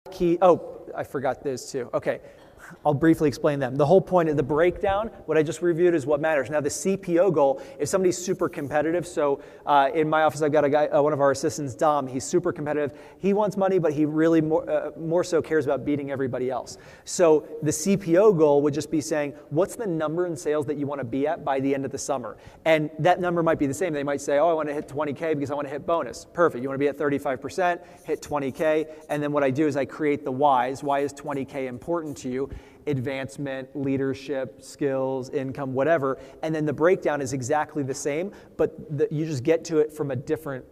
key, oh, I forgot this too. Okay, I'll briefly explain them. The whole point of the breakdown, what I just reviewed, is what matters. Now, the CPO goal, if somebody's super competitive, so in my office, I've got a guy, one of our assistants, Dom, he's super competitive. He wants money, but he really more so cares about beating everybody else. So the CPO goal would just be saying, what's the number in sales that you want to be at by the end of the summer? And that number might be the same. They might say, oh, I want to hit 20K because I want to hit bonus. Perfect. You want to be at 35%, hit 20K. And then what I do is I create the whys. Why is 20K important to you? Advancement, leadership, skills, income, whatever. And then the breakdown is exactly the same, but you just get to it from a different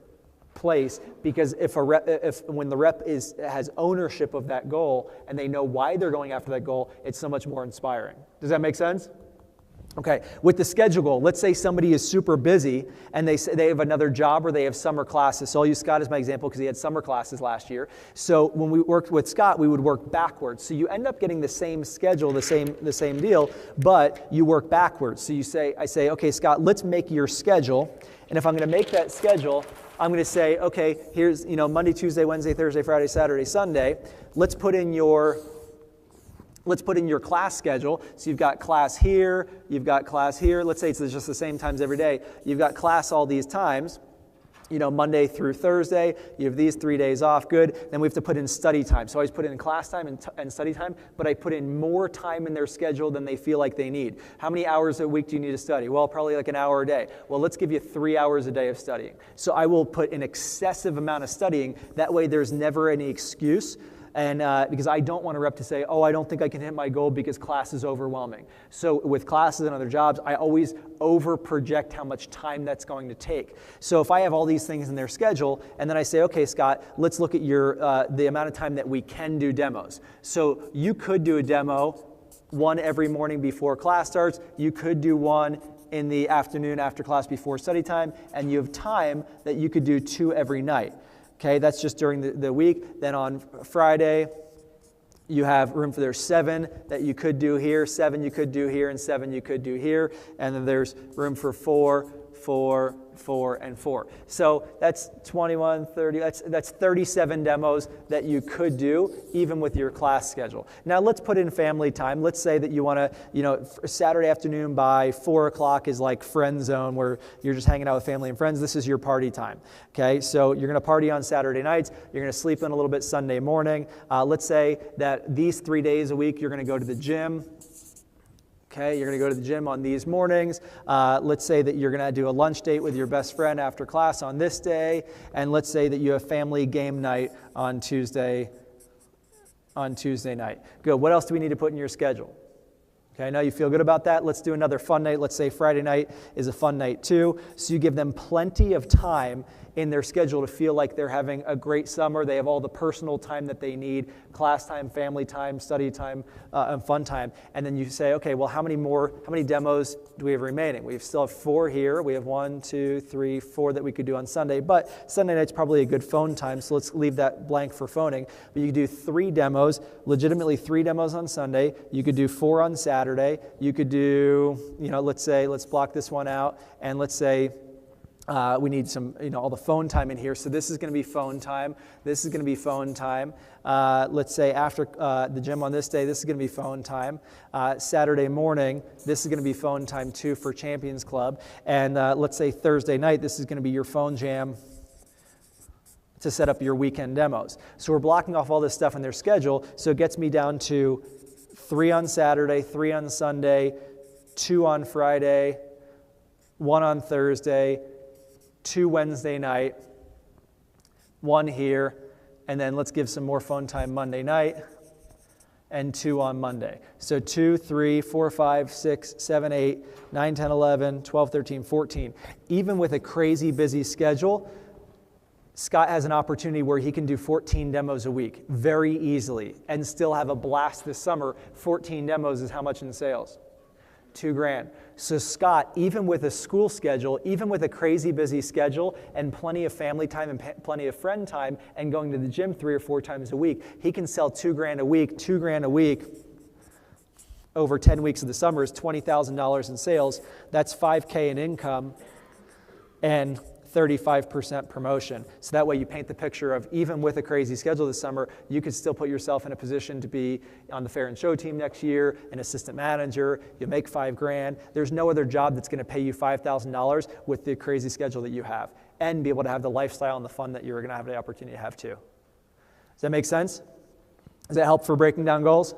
place, because when the rep has ownership of that goal and they know why they're going after that goal, it's so much more inspiring. Does that make sense? Okay, with the schedule goal, let's say somebody is super busy and they have another job or they have summer classes. So I'll use Scott as my example because he had summer classes last year. So when we worked with Scott, we would work backwards. So you end up getting the same schedule, the same deal, but you work backwards. So I say, okay, Scott, let's make your schedule. And if I'm going to make that schedule, I'm going to say, okay, here's Monday, Tuesday, Wednesday, Thursday, Friday, Saturday, Sunday. Let's put in your class schedule. So you've got class here, you've got class here. Let's say it's just the same times every day. You've got class all these times, Monday through Thursday. You have these 3 days off, good. Then we have to put in study time. So I always put in class time and study time, but I put in more time in their schedule than they feel like they need. How many hours a week do you need to study? Well, probably like an hour a day. Well, let's give you 3 hours a day of studying. So I will put an excessive amount of studying. That way there's never any excuse. And because I don't want a rep to say, oh, I don't think I can hit my goal because class is overwhelming. So with classes and other jobs, I always over-project how much time that's going to take. So if I have all these things in their schedule, and then I say, okay, Scott, let's look at the amount of time that we can do demos. So you could do a demo, one every morning before class starts. You could do one in the afternoon after class before study time, and you have time that you could do 2 every night. Okay, that's just during the week. Then on Friday, you have room for there's 7 that you could do here, 7 you could do here, and 7 you could do here. And then there's room for 4, 4, 4, and 4. So that's 21, 30, that's 37 demos that you could do even with your class schedule. Now let's put in family time. Let's say that you want to, Saturday afternoon by 4 o'clock is like friend zone where you're just hanging out with family and friends. This is your party time. Okay, so you're going to party on Saturday nights. You're going to sleep in a little bit Sunday morning. Let's say that these 3 days a week you're going to go to the gym. Okay, you're going to go to the gym on these mornings. Let's say that you're going to do a lunch date with your best friend after class on this day. And let's say that you have family game night on Tuesday night. Good. What else do we need to put in your schedule? Okay, I know you feel good about that. Let's do another fun night. Let's say Friday night is a fun night too. So you give them plenty of time in their schedule to feel like they're having a great summer. They have all the personal time that they need, class time, family time, study time, and fun time. And then you say, okay, well, how many demos do we have remaining? We still have 4 here. We have 1, 2, 3, 4 that we could do on Sunday. But Sunday night's probably a good phone time, so let's leave that blank for phoning. But you could do 3 demos, legitimately 3 demos on Sunday. You could do 4 on Saturday. You could do, let's block this one out, and let's say, we need some, all the phone time in here. So this is going to be phone time. This is going to be phone time. Let's say after the gym on this day, this is going to be phone time. Saturday morning, this is going to be phone time too for Champions Club. And let's say Thursday night, this is going to be your phone jam to set up your weekend demos. So we're blocking off all this stuff in their schedule. So it gets me down to 3 on Saturday, 3 on Sunday, 2 on Friday, 1 on Thursday, 2 Wednesday night, 1 here, and then let's give some more phone time Monday night, and 2 on Monday. So 2, 3, 4, 5, 6, 7, 8, 9, 10, 11, 12, 13, 14. Even with a crazy busy schedule, Scott has an opportunity where he can do 14 demos a week very easily and still have a blast this summer. 14 demos is how much in sales? $2,000. So Scott, even with a school schedule, even with a crazy busy schedule and plenty of family time and plenty of friend time and going to the gym 3 or 4 times a week, he can sell $2,000 a week. $2,000 a week over 10 weeks of the summer is $20,000 in sales. That's $5,000 in income and 35% promotion. So that way you paint the picture of even with a crazy schedule this summer, you could still put yourself in a position to be on the fair and show team next year, an assistant manager, you make $5,000. There's no other job that's going to pay you $5,000 with the crazy schedule that you have, and be able to have the lifestyle and the fun that you're going to have the opportunity to have too. Does that make sense? Does that help for breaking down goals?